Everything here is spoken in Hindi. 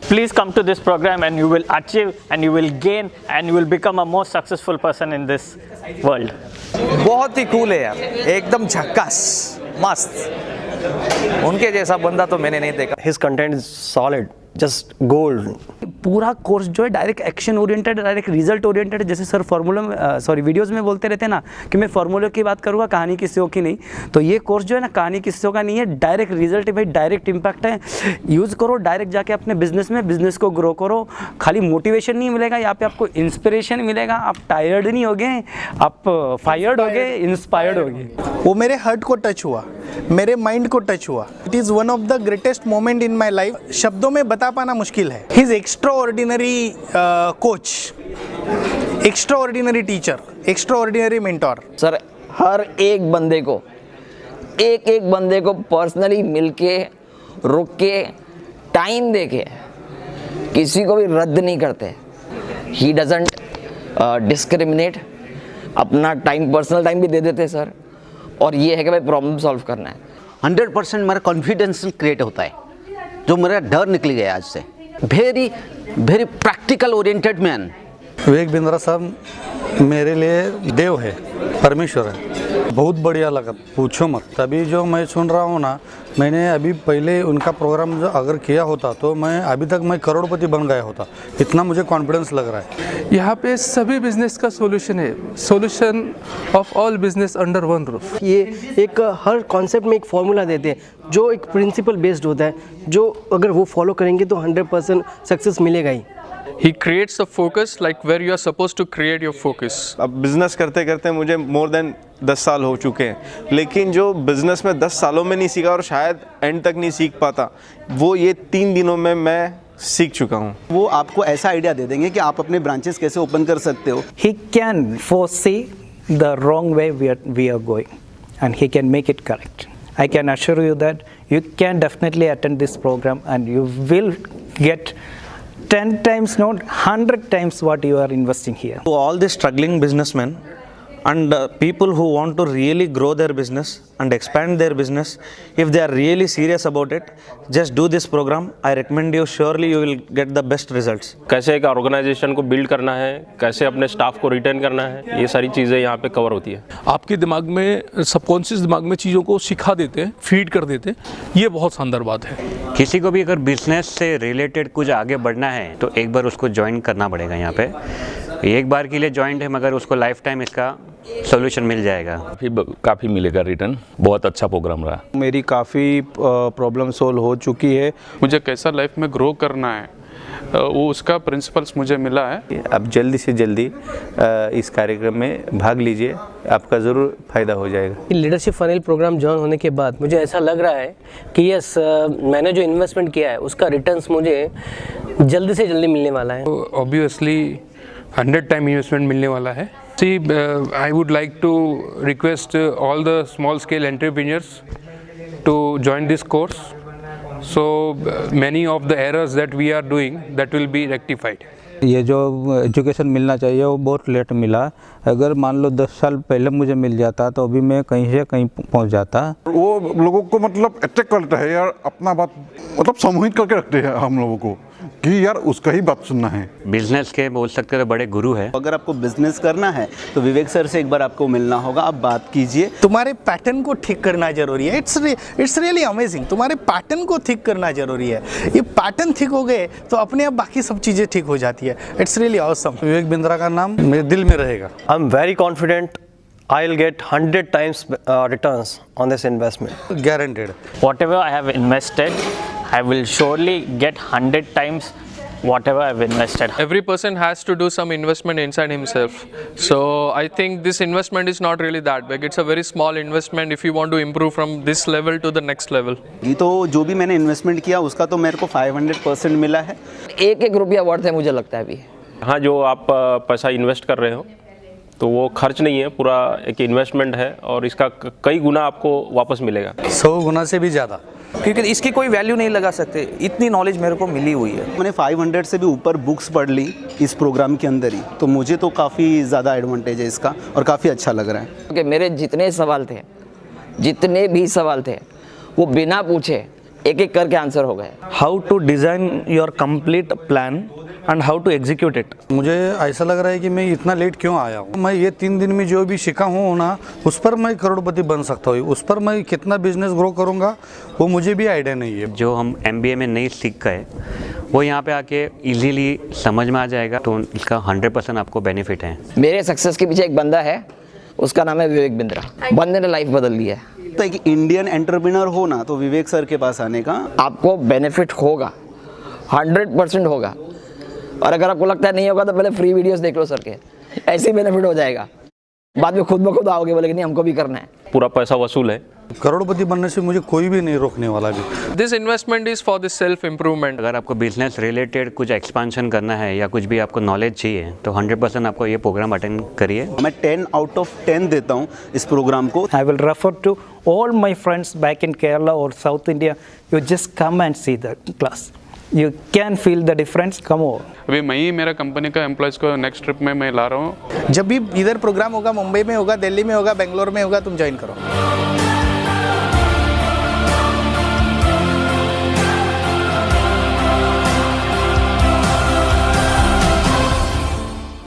Please come to this program and you will achieve and you will gain and you will become a more successful person in this world. बहुत ही कूल है यार, एकदम झक्कास, मस्त। उनके जैसा बंदा तो मैंने नहीं देखा। His content is solid, just gold. पूरा कोर्स जो है direct action oriented, direct result oriented. जैसे सर फार्मूला में वीडियोस में बोलते रहते हैं ना कि मैं फार्मूला की बात करूँगा, कहानी किस्सों की नहीं। तो ये कोर्स जो है ना कहानी किस्सों का नहीं है, डायरेक्ट रिजल्ट है भाई, डायरेक्ट इम्पैक्ट है। यूज़ करो, डायरेक्ट जाके अपने बिजनेस को ग्रो करो। खाली मोटिवेशन नहीं मिलेगा यहाँ पे, आपको इंस्पिरेशन मिलेगा। आप टायर्ड नहीं होगे, आप फायर्ड होगे, इंस्पायर्ड होगे। वो मेरे हार्ट को टच हुआ, मेरे माइंड को टच हुआ। It is one of the greatest moment in my life. शब्दों में बता पाना मुश्किल है। He is extraordinary coach, extraordinary teacher, extraordinary mentor. Sir हर एक बंदे को पर्सनली मिलके, रुक के, टाइम देके, किसी को भी रद्द नहीं करते। ही डजंट डिस्क्रिमिनेट, अपना टाइम, पर्सनल टाइम भी दे देते सर। और ये है कि भाई प्रॉब्लम सॉल्व करना है। 100% मेरा कॉन्फिडेंस क्रिएट होता है, जो मेरा डर निकल गया आज से। Very very practical oriented man. Vivek Bindra साहब मेरे लिए देव है, परमेश्वर है। बहुत बढ़िया लगा, पूछो मत। तभी जो मैं सुन रहा हूँ ना, मैंने अभी पहले उनका प्रोग्राम जो अगर किया होता तो मैं अभी तक मैं करोड़पति बन गया होता। इतना मुझे कॉन्फिडेंस लग रहा है। यहाँ पे सभी बिजनेस का सॉल्यूशन है, solution of all business under one roof. ये एक हर कॉन्सेप्ट में एक फॉर्मूला देते हैं जो एक प्रिंसिपल बेस्ड होता है, जो अगर वो फॉलो करेंगे तो 100% सक्सेस मिलेगा ही। He creates a focus like where you are supposed to create your focus. अब बिज़नेस करते करते मुझे मोर देन 10 साल हो चुके हैं, लेकिन जो बिज़नेस में 10 सालों में नहीं सीखा और शायद एंड तक नहीं सीख पाता, वो ये 3 दिनों में मैं सीख चुका हूँ। वो आपको ऐसा आइडिया दे देंगे कि आप अपने ब्रांचेस कैसे ओपन कर सकते हो। He can foresee the wrong way we are going and he can make it correct. I can assure you that you can definitely attend this program and you will get 10 times, not 100 times what you are investing here. To all the struggling businessmen and people who want to really grow their business and expand their business, if they are really serious about it, just do this program. I recommend you, surely you will get the best results. कैसे एक ऑर्गेनाइजेशन को बिल्ड करना है, कैसे अपने स्टाफ को रिटेन करना है, ये सारी चीज़ें यहाँ पे कवर होती है। आपके दिमाग में, सबकॉन्शियस दिमाग में चीज़ों को सिखा देते हैं, फीड कर देते हैं। ये बहुत शानदार बात है। किसी को भी अगर बिजनेस से रिलेटेड कुछ आगे बढ़ना है तो एक बार उसको ज्वाइन करना पड़ेगा। यहाँ पे एक बार के लिए ज्वाइन है, मगर उसको लाइफ टाइम इसका सॉल्यूशन मिल जाएगा। काफ़ी मिलेगा रिटर्न। बहुत अच्छा प्रोग्राम रहा। मेरी काफ़ी प्रॉब्लम सोल्व हो चुकी है। मुझे कैसा लाइफ में ग्रो करना है, वो उसका प्रिंसिपल्स मुझे मिला है। आप जल्दी से जल्दी इस कार्यक्रम में भाग लीजिए, आपका ज़रूर फ़ायदा हो जाएगा। लीडरशिप फनल प्रोग्राम ज्वाइन होने के बाद मुझे ऐसा लग रहा है कि यस, मैंने जो इन्वेस्टमेंट किया है उसका रिटर्न्स मुझे जल्दी से जल्दी मिलने वाला है। ऑब्वियसली 100 टाइम इन्वेस्टमेंट मिलने वाला है। See, I would like to request all the small scale entrepreneurs to join this course. So many of the errors that we are doing, that will be rectified. ये जो एजुकेशन मिलना चाहिए वो बहुत लेट मिला। अगर मान लो 10 साल पहले मुझे मिल जाता तो अभी मैं कहीं से कहीं पहुंच जाता। वो लोगों को मतलब अटैक करता है यार, अपना बात मतलब समूहित करके रखते हैं हम लोगों को कि यार उसका ही बात सुनना है। बिजनेस के बोल सकते हैं बड़े गुरु है। अगर आपको बिजनेस करना है तो विवेक सर से एक बार आपको मिलना होगा, आप बात कीजिए। तुम्हारे पैटर्न को ठीक करना जरूरी है। It's really amazing. तुम्हारे पैटर्न को ठीक करना जरूरी है। ये पैटर्न ठीक हो गए तो अपने आप बाकी सब चीज़ें ठीक हो जाती है। It's really awesome. Vivek Bindra का नाम मेरे दिल में रहेगा। I am very confident I'll get 100 times returns on this investment. Guaranteed. Whatever I have invested, I will surely get 100 times whatever I've invested. Every person has to do some investment inside himself. So I think this investment is not really that big. It's a very small investment if you want to improve from this level to the next level. ये तो जो भी मैंने इन्वेस्टमेंट किया उसका तो मेरे को 500% मिला है। एक रुपया वर्थ है मुझे लगता है अभी। हाँ, जो आप पैसा इन्वेस्ट कर रहे हो तो वो खर्च नहीं है, पूरा एक इन्वेस्टमेंट है और इसका कई गुना आपको वापस मिलेगा। 100 गुना से भी ज़्यादा। क्योंकि इसकी कोई वैल्यू नहीं लगा सकते, इतनी नॉलेज मेरे को मिली हुई है। मैंने 500 से भी ऊपर बुक्स पढ़ ली इस प्रोग्राम के अंदर ही, तो मुझे तो काफ़ी ज़्यादा एडवांटेज है इसका और काफ़ी अच्छा लग रहा है। क्योंकि मेरे जितने भी सवाल थे, वो बिना पूछे एक एक करके आंसर हो गए। how to design your complete plan and how to execute it. मुझे ऐसा लग रहा है कि मैं इतना लेट क्यों आया हूँ। मैं ये 3 दिन में जो भी सीखा हूँ ना, उस पर मैं करोड़पति बन सकता हूँ। उस पर मैं कितना बिजनेस ग्रो करूँगा वो मुझे भी आइडिया नहीं है। जो हम MBA में नहीं सीख गए वो यहाँ पे आके इजीली समझ में आ जाएगा, तो इसका 100% आपको बेनिफिट है। मेरे सक्सेस के पीछे एक बंदा है, उसका नाम है विवेक बिंद्रा। बंदे ने लाइफ बदल दी है। तो एक इंडियन एंटरप्रेन्योर हो ना, तो विवेक सर के पास आने का आपको बेनिफिट होगा, 100% होगा। और अगर आपको लगता है नहीं होगा तो पहले फ्री वीडियोस देख लो सर के, ऐसे बेनिफिट हो जाएगा। बाद में खुद ब खुद आओगे बोले कि नहीं हमको भी करना है। पूरा पैसा वसूल है। करोड़पति बनने से मुझे कोई भी नहीं रोकने वाला भी। This investment is for the self improvement. अगर आपको बिजनेस रिलेटेड कुछ एक्सपांशन करना है या कुछ भी आपको नॉलेज चाहिए तो 100% आपको ये प्रोग्राम अटेंड करिए। मैं 10 out of 10 देता हूँ इस प्रोग्राम को। I will refer to all my friends back in Kerala or South India. You just come and see the class. You can feel the difference. Come over. अभी मैं ही मेरा कंपनी का एम्प्लॉयज को नेक्स्ट ट्रिप में मैं ला रहा हूँ। जब भी इधर प्रोग्राम होगा, मुंबई में होगा, दिल्ली में होगा, बेंगलोर में होगा, तुम ज्वाइन करो।